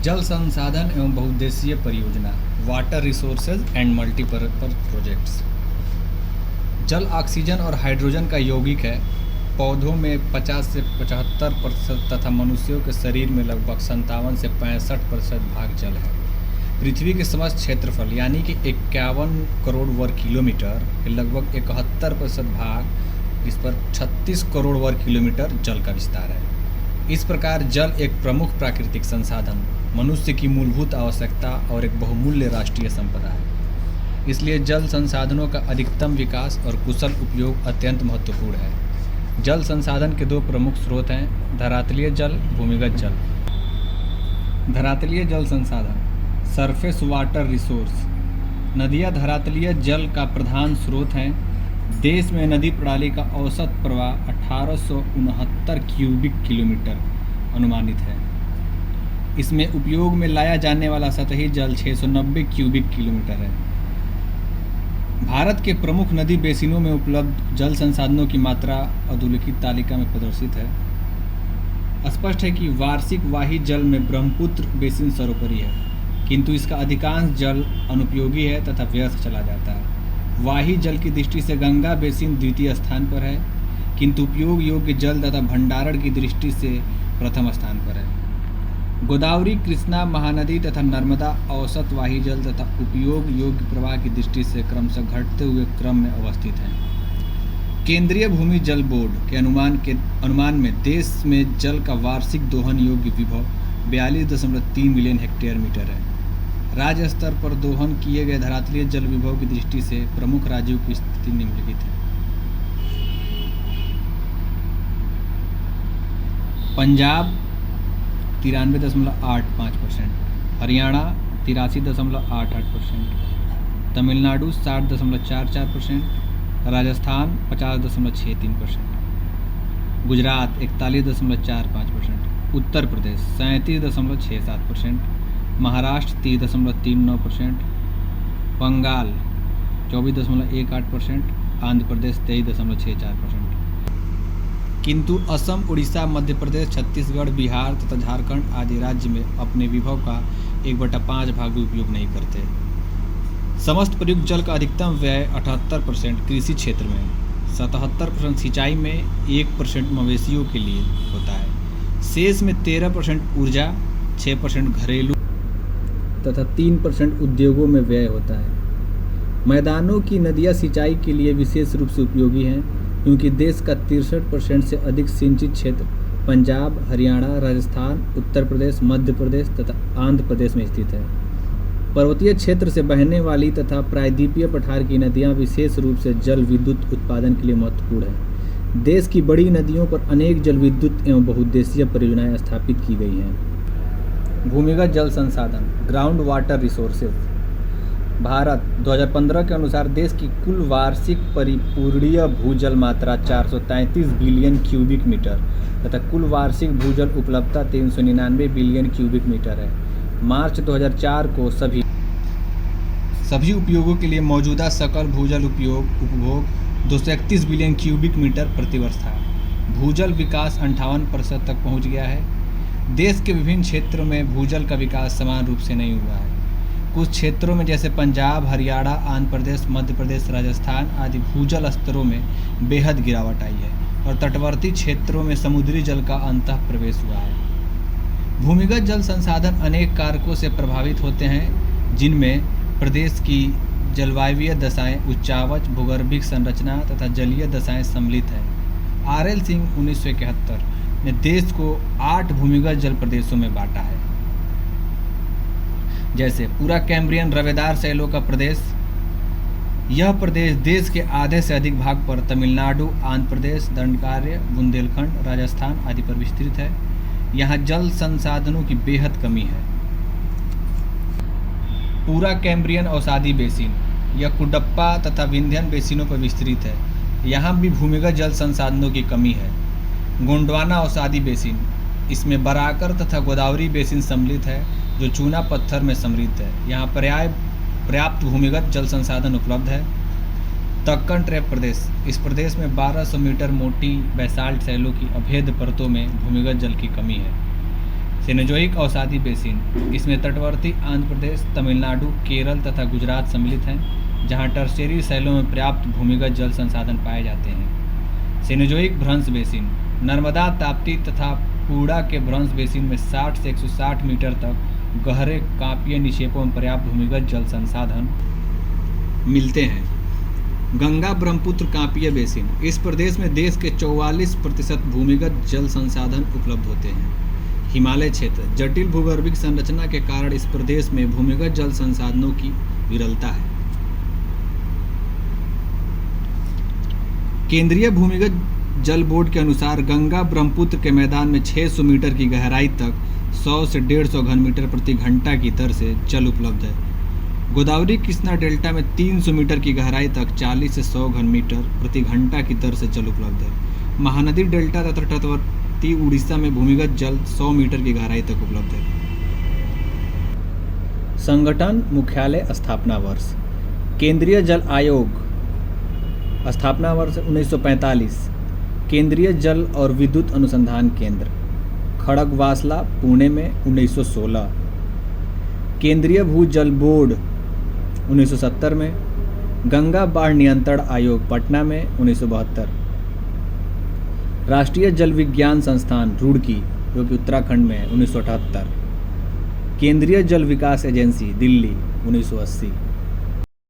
जल संसाधन एवं बहुउद्देशीय परियोजना, water resources and multipurpose projects. जल ऑक्सीजन और हाइड्रोजन का यौगिक है। पौधों में 50 से 75% तथा मनुष्यों के शरीर में लगभग 57 से 65% भाग जल है। पृथ्वी के समस्त क्षेत्रफल यानी कि 51 करोड़ वर्ग किलोमीटर के लगभग 71% भाग, जिस पर 36 करोड़ वर्ग किलोमीटर जल का विस्तार है। इस प्रकार जल एक प्रमुख प्राकृतिक संसाधन, मनुष्य की मूलभूत आवश्यकता और एक बहुमूल्य राष्ट्रीय संपदा है। इसलिए जल संसाधनों का अधिकतम विकास और कुशल उपयोग अत्यंत महत्वपूर्ण है। जल संसाधन के दो प्रमुख स्रोत हैं, धरातलीय जल, भूमिगत जल। धरातलीय जल संसाधन, सरफेस वाटर रिसोर्स। नदियाँ धरातलीय जल का प्रधान स्रोत हैं। देश में नदी प्रणाली का औसत प्रवाह 1869 क्यूबिक किलोमीटर अनुमानित है। इसमें उपयोग में लाया जाने वाला सतही जल 690 क्यूबिक किलोमीटर है। भारत के प्रमुख नदी बेसिनों में उपलब्ध जल संसाधनों की मात्रा अधोलिखित तालिका में प्रदर्शित है। स्पष्ट है कि वार्षिक वाही जल में ब्रह्मपुत्र बेसिन सर्वोपरि है, किंतु इसका अधिकांश जल अनुपयोगी है तथा व्यर्थ चला जाता है। वाही जल की दृष्टि से गंगा बेसिन द्वितीय स्थान पर है, किंतु उपयोग योग्य जल तथा भंडारण की दृष्टि से प्रथम स्थान पर है। गोदावरी, कृष्णा, महानदी तथा नर्मदा औसत वाही जल तथा उपयोग योग्य प्रवाह की दृष्टि से क्रमशः घटते हुए क्रम में अवस्थित हैं। केंद्रीय भूमि जल बोर्ड के अनुमान में देश में जल का वार्षिक दोहन योग्य विभव 42.3 मिलियन हेक्टेयर मीटर है। राज्य स्तर पर दोहन किए गए धरातलीय जल विभव की दृष्टि से प्रमुख राज्यों की स्थिति निम्नलिखित है। पंजाब 93.85%, हरियाणा 83.88%, तमिलनाडु 60.44%, राजस्थान 50.63%, गुजरात 41.45%, उत्तर प्रदेश 37.67%, महाराष्ट्र 30.39%, बंगाल 24.18%, आंध्र प्रदेश 23.64%। किंतु असम, उड़ीसा, मध्य प्रदेश, छत्तीसगढ़, बिहार तथा झारखंड आदि राज्य में अपने विभव का 1/5 भाग भी उपयोग नहीं करते। समस्त प्रयुक्त जल का अधिकतम व्यय 78% कृषि क्षेत्र में, 77% सिंचाई में, 1% मवेशियों के लिए होता है। शेष में 13% ऊर्जा, 6% घरेलू तथा 3% उद्योगों में व्यय होता है। मैदानों की नदियाँ सिंचाई के लिए विशेष रूप से उपयोगी हैं, क्योंकि देश का 63% से अधिक सिंचित क्षेत्र पंजाब, हरियाणा, राजस्थान, उत्तर प्रदेश, मध्य प्रदेश तथा आंध्र प्रदेश में स्थित है। पर्वतीय क्षेत्र से बहने वाली तथा प्रायद्वीपीय पठार की नदियाँ विशेष रूप से जल विद्युत उत्पादन के लिए महत्वपूर्ण हैं। देश की बड़ी नदियों पर अनेक जल विद्युत एवं बहुउद्देशीय परियोजनाएं स्थापित की गई हैं। भूमिगत जल संसाधन, ग्राउंड वाटर रिसोर्सेज। भारत 2015 के अनुसार देश की कुल वार्षिक परिपूर्णीय भूजल मात्रा 433 बिलियन क्यूबिक मीटर तथा कुल वार्षिक भूजल उपलब्धता 399 बिलियन क्यूबिक मीटर है। मार्च 2004 को सभी उपयोगों के लिए मौजूदा सकल भूजल उपभोग 231 बिलियन क्यूबिक मीटर प्रतिवर्ष था। भूजल विकास 58% तक पहुँच गया है। देश के विभिन्न क्षेत्रों में भूजल का विकास समान रूप से नहीं हुआ है। कुछ क्षेत्रों में जैसे पंजाब, हरियाणा, आंध्र प्रदेश, मध्य प्रदेश, राजस्थान आदि भूजल स्तरों में बेहद गिरावट आई है और तटवर्ती क्षेत्रों में समुद्री जल का अंतः प्रवेश हुआ है। भूमिगत जल संसाधन अनेक कारकों से प्रभावित होते हैं, जिनमें प्रदेश की जलवायवीय दशाएं, उच्चावच भूगर्भिक संरचना तथा जलीय दशाएं सम्मिलित हैं। RL सिंह 1971 ने देश को 8 भूमिगत जल प्रदेशों में बांटा है, जैसे पूरा कैम्ब्रियन रवेदार शैलों का प्रदेश। यह प्रदेश देश के आधे से अधिक भाग पर तमिलनाडु, आंध्र प्रदेश, दंडकारण्य, बुंदेलखंड, राजस्थान आदि पर विस्तृत है। यहाँ जल संसाधनों की बेहद कमी है। पूरा कैम्ब्रियन औषधि बेसिन, यह कुडप्पा तथा विंध्यन बेसिनों पर विस्तृत है। यहाँ भी भूमिगत जल संसाधनों की कमी है। गोंडवाना औषधि बेसिन, इसमें बराकर तथा गोदावरी बेसिन सम्मिलित है, जो चूना पत्थर में समृद्ध है। यहाँ पर्याप्त भूमिगत जल संसाधन उपलब्ध है। दक्कन ट्रैप प्रदेश, इस प्रदेश में 1200 मीटर मोटी बेसाल्ट शैलों की अभेद परतों में भूमिगत जल की कमी है। सेनोजोइक अवसादी बेसिन, इसमें तटवर्ती आंध्र प्रदेश, तमिलनाडु, केरल तथा गुजरात सम्मिलित हैं, जहां टर्शियरी शैलों में पर्याप्त भूमिगत जल संसाधन पाए जाते हैं। सेनोजोइक भ्रंश बेसिन, नर्मदा, ताप्ती तथा पूर्णा के भ्रंश बेसिन में 60 से 160 मीटर तक गहरे कांपीय निक्षेपों में पर्याप्त भूमिगत जल संसाधन मिलते हैं। गंगा ब्रह्मपुत्र कांपीय बेसिन, इस प्रदेश में देश के 44% भूमिगत जल संसाधन उपलब्ध होते हैं। हिमालय क्षेत्र, जटिल भूगर्भिक संरचना के कारण इस प्रदेश में भूमिगत जल संसाधनों की विरलता है। केंद्रीय भूमिगत जल बोर्ड के अनुसार गंगा ब्रह्मपुत्र के मैदान में 600 मीटर की गहराई तक 100 से 150 घन मीटर प्रति घंटा की दर से जल उपलब्ध है। गोदावरी कृष्णा डेल्टा में 300 मीटर की गहराई तक 40 से 100 घन मीटर प्रति घंटा की दर से जल उपलब्ध है। महानदी डेल्टा तथा तटवर्ती उड़ीसा में भूमिगत जल 100 मीटर की गहराई तक उपलब्ध है। संगठन मुख्यालय स्थापना वर्ष, केंद्रीय जल आयोग स्थापना वर्ष 1945। केंद्रीय जल और विद्युत अनुसंधान केंद्र खड़गवासला पुणे में 1916। केंद्रीय भूजल बोर्ड 1970 में। गंगा बाढ़ नियंत्रण आयोग पटना में 1972। राष्ट्रीय जल विज्ञान संस्थान रुड़की जो कि उत्तराखंड में 1978। केंद्रीय जल विकास एजेंसी दिल्ली 1980।